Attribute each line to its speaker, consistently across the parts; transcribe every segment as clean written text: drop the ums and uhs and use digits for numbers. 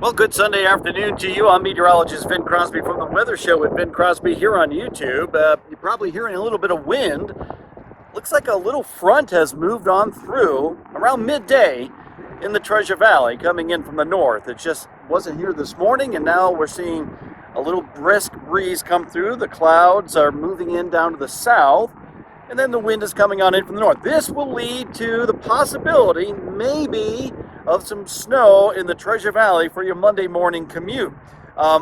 Speaker 1: Well, good Sunday afternoon to you. I'm meteorologist Vin Crosby from the Weather Show with Vin Crosby here on YouTube. You're probably hearing a little bit of wind. Looks like a little front has moved on through around midday in the Treasure Valley coming in from the north. It just wasn't here this morning, and now we're seeing a little brisk breeze come through. The clouds are moving in down to the south, and then the wind is coming on in from the north. This will lead to the possibility, maybe, of some snow in the Treasure Valley for your Monday morning commute.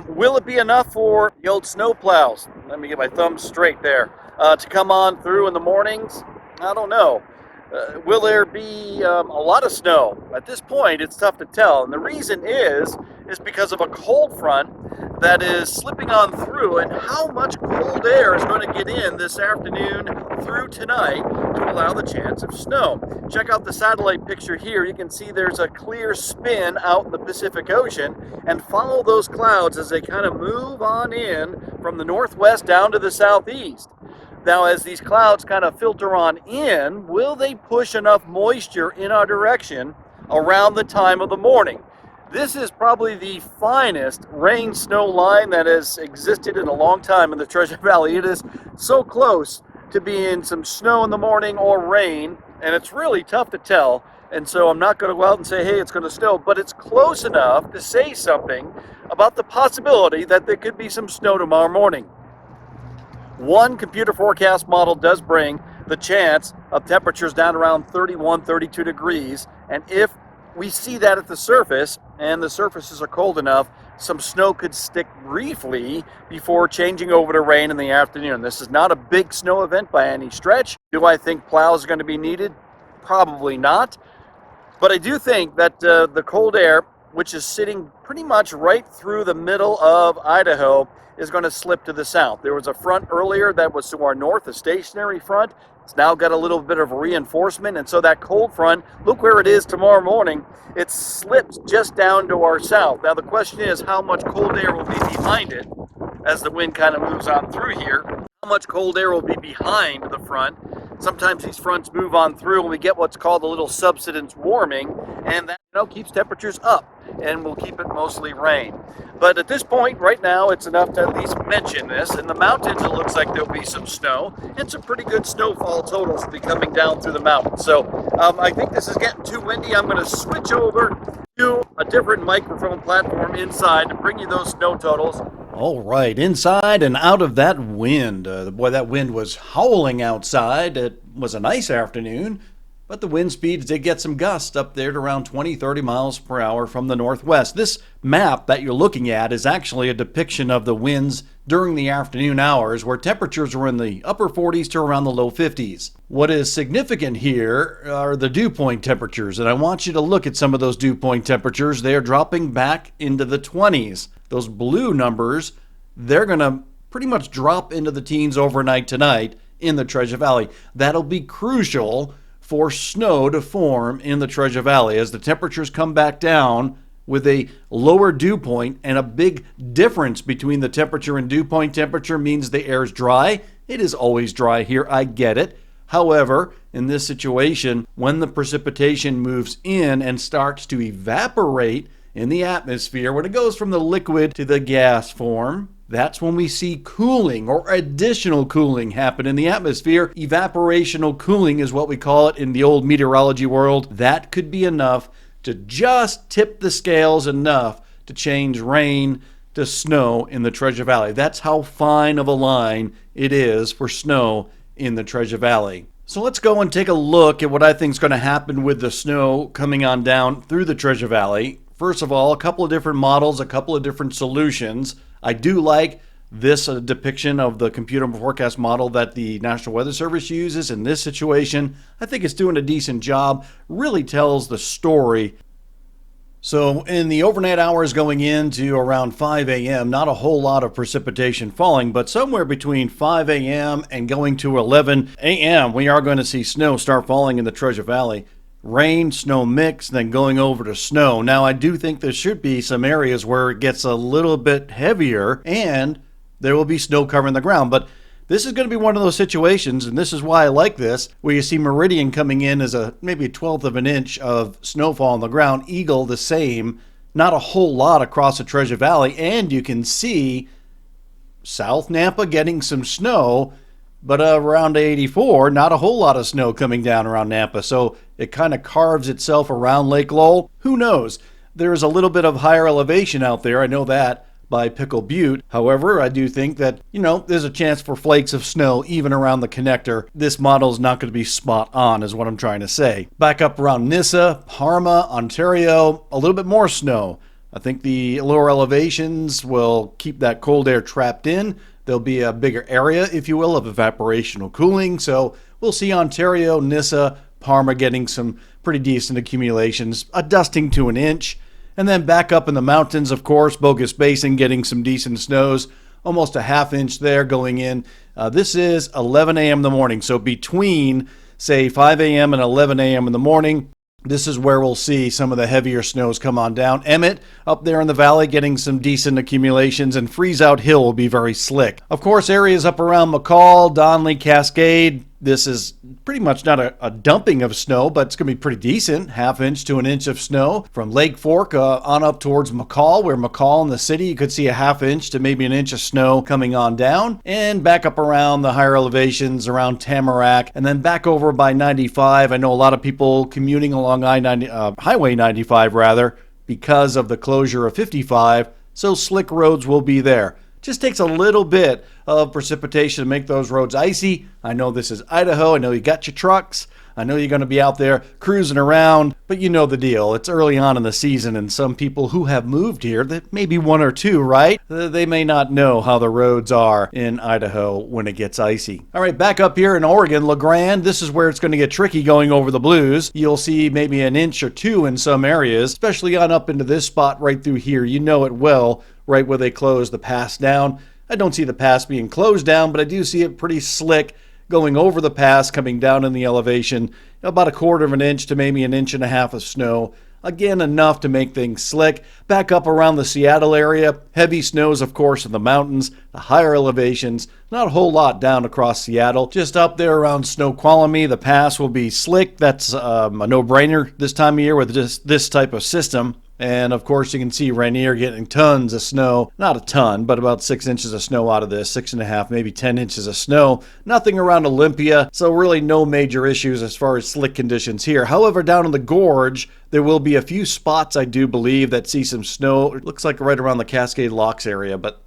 Speaker 1: Will it be enough for the old snow plows? Let me get my thumb straight there. To come on through in the mornings? I don't know. Will there be a lot of snow? At this point, it's tough to tell. And the reason is because of a cold front that is slipping on through, and how much cold air is going to get in this afternoon through tonight to allow the chance of snow. Check out the satellite picture here. You can see there's a clear spin out in the Pacific Ocean, and follow those clouds as they kind of move on in from the northwest down to the southeast. Now, as these clouds kind of filter on in, will they push enough moisture in our direction around the time of the morning? This is probably the finest rain-snow line that has existed in a long time in the Treasure Valley. It is so close to being some snow in the morning or rain, and it's really tough to tell. And so I'm not going to go out and say, hey, it's going to snow, but it's close enough to say something about the possibility that there could be some snow tomorrow morning. One computer forecast model does bring the chance of temperatures down around 31, 32 degrees. And if we see that at the surface and the surfaces are cold enough, some snow could stick briefly before changing over to rain in the afternoon. This is not a big snow event by any stretch. Do I think plows are going to be needed? Probably not. But I do think that the cold air, which is sitting pretty much right through the middle of Idaho, is going to slip to the south. There was a front earlier that was to our north, a stationary front. It's now got a little bit of reinforcement, and so that cold front, look where it is tomorrow morning. It slips just down to our south. Now the question is, how much cold air will be behind it as the wind kind of moves on through here? How much cold air will be behind the front? Sometimes these fronts move on through and we get what's called a little subsidence warming, and that keeps temperatures up and will keep it mostly rain. But at this point, right now, it's enough to at least mention this. In the mountains, it looks like there'll be some snow, and some pretty good snowfall totals will be coming down through the mountains. So I think this is getting too windy. I'm going to switch over to a different microphone platform inside to bring you those snow totals.
Speaker 2: All right, inside and out of that wind. Boy, that wind was howling outside. It was a nice afternoon, but the wind speeds did get some gusts up there to around 20, 30 miles per hour from the northwest. This map that you're looking at is actually a depiction of the winds during the afternoon hours, where temperatures were in the upper 40s to around the low 50s. What is significant here are the dew point temperatures, and I want you to look at some of those dew point temperatures. They are dropping back into the 20s. Those blue numbers, they're going to pretty much drop into the teens overnight tonight in the Treasure Valley. That'll be crucial for snow to form in the Treasure Valley as the temperatures come back down with a lower dew point, and a big difference between the temperature and dew point temperature means the air is dry. It is always dry here, I get it. However, in this situation, when the precipitation moves in and starts to evaporate in the atmosphere, when it goes from the liquid to the gas form, that's when we see cooling or additional cooling happen in the atmosphere. Evaporational cooling is what we call it in the old meteorology world. That could be enough to just tip the scales enough to change rain to snow in the Treasure Valley. That's how fine of a line it is for snow in the Treasure Valley. So let's go and take a look at what I think is going to happen with the snow coming on down through the Treasure Valley. First of all, a couple of different models, a couple of different solutions. I do like this depiction of the computer forecast model that the National Weather Service uses in this situation. I think it's doing a decent job, really tells the story. So in the overnight hours going into around 5 a.m., not a whole lot of precipitation falling, but somewhere between 5 a.m. and going to 11 a.m., we are going to see snow start falling in the Treasure Valley. Rain, snow mix, then going over to snow. Now, I do think there should be some areas where it gets a little bit heavier and there will be snow covering the ground. But this is going to be one of those situations, and this is why I like this, where you see Meridian coming in as maybe a 1/12 of an inch of snowfall on the ground. Eagle, the same. not a whole lot across the Treasure Valley, and you can see South Nampa getting some snow, but around 84, not a whole lot of snow coming down around Nampa. So it kind of carves itself around Lake Lowell. Who knows? There's a little bit of higher elevation out there. I know that by Pickle Butte. However, I do think that, there's a chance for flakes of snow even around the connector. This model is not going to be spot on, is what I'm trying to say. Back up around Nissa, Parma, Ontario, a little bit more snow. I think the lower elevations will keep that cold air trapped in. There'll be a bigger area, if you will, of evaporational cooling. So we'll see Ontario, Nissa, Parma getting some pretty decent accumulations, a dusting to an inch. And then back up in the mountains, of course, Bogus Basin getting some decent snows, almost a half inch there going in. This is 11 a.m. in the morning. So between, say, 5 a.m. and 11 a.m. in the morning, this is where we'll see some of the heavier snows come on down. Emmett up there in the valley getting some decent accumulations, and Freeze Out Hill will be very slick. Of course, areas up around McCall, Donley, Cascade, this is pretty much not a dumping of snow, but it's going to be pretty decent. Half inch to an inch of snow. From Lake Fork on up towards McCall, where McCall in the city, you could see a half inch to maybe an inch of snow coming on down. And back up around the higher elevations around Tamarack. And then back over by 95. I know a lot of people commuting along Highway 95 rather, because of the closure of 55. So slick roads will be there. Just takes a little bit of precipitation to make those roads icy. I know this is Idaho. I know you got your trucks. I know you're going to be out there cruising around, but you know the deal. It's early on in the season, and some people who have moved here, that maybe one or two, right? They may not know how the roads are in Idaho when it gets icy. All right, back up here in Oregon, La Grande, this is where it's going to get tricky going over the blues. You'll see maybe an inch or two in some areas, especially on up into this spot right through here. You know it well, right where they close the pass down. I don't see the pass being closed down, but I do see it pretty slick going over the pass, coming down in the elevation, about a quarter of an inch to maybe an inch and a half of snow. Again, enough to make things slick. Back up around the Seattle area, heavy snows, of course, in the mountains, the higher elevations. Not a whole lot down across Seattle. Just up there around Snoqualmie, the pass will be slick. That's a no-brainer this time of year with this type of system. And of course, you can see Rainier getting tons of snow. Not a ton, but about 6 inches of snow out of this. 6.5, maybe 10 inches of snow. Nothing around Olympia, so really no major issues as far as slick conditions here. However, down in the gorge, there will be a few spots, I do believe, that see some snow. It looks like right around the Cascade Locks area, but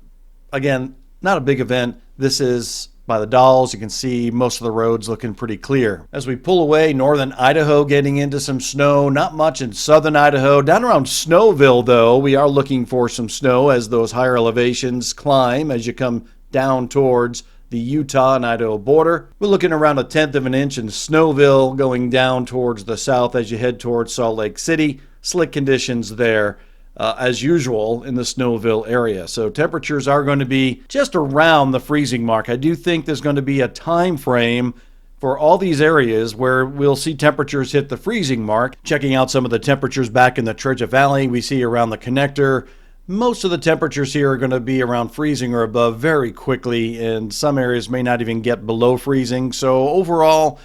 Speaker 2: again, not a big event. This is by the Dalles. You can see most of the roads looking pretty clear. As we pull away, northern Idaho getting into some snow. Not much in southern Idaho. Down around Snowville, though, we are looking for some snow as those higher elevations climb as you come down towards the Utah and Idaho border. We're looking around 1/10 of an inch in Snowville, going down towards the south as you head towards Salt Lake City. Slick conditions there, as usual, in the Snowville area. So temperatures are going to be just around the freezing mark. I do think there's going to be a time frame for all these areas where we'll see temperatures hit the freezing mark. Checking out some of the temperatures back in the Treasure Valley, we see around the connector, most of the temperatures here are going to be around freezing or above very quickly, and some areas may not even get below freezing. So overall,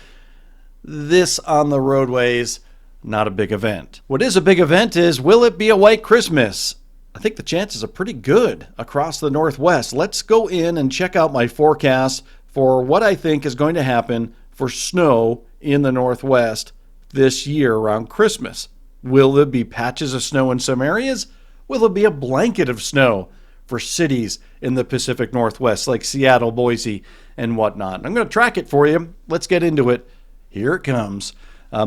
Speaker 2: this on the roadways, not a big event. What is a big event is, will it be a white Christmas? I think the chances are pretty good across the Northwest. Let's go in and check out my forecast for what I think is going to happen for snow in the Northwest this year around Christmas. Will there be patches of snow in some areas? Will there be a blanket of snow for cities in the Pacific Northwest like Seattle, Boise, and whatnot? I'm going to track it for you. Let's get into it. Here it comes.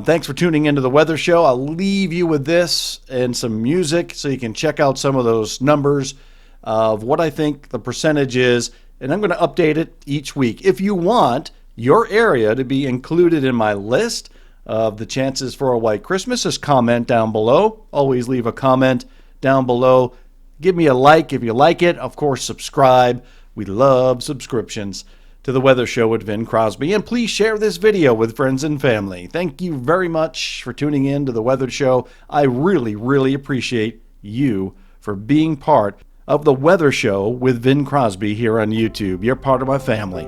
Speaker 2: Thanks for tuning into the Weather Show. I'll leave you with this and some music so you can check out some of those numbers of what I think the percentage is, and I'm going to update it each week. If you want your area to be included in my list of the chances for a white Christmas, just comment down below. Always leave a comment down below. Give me a like if you like it. Of course, subscribe. We love subscriptions to the Weather Show with Vin Crosby. And please share this video with friends and family. Thank you very much for tuning in to the Weather Show. I really, really appreciate you for being part of the Weather Show with Vin Crosby here on YouTube. You're part of my family.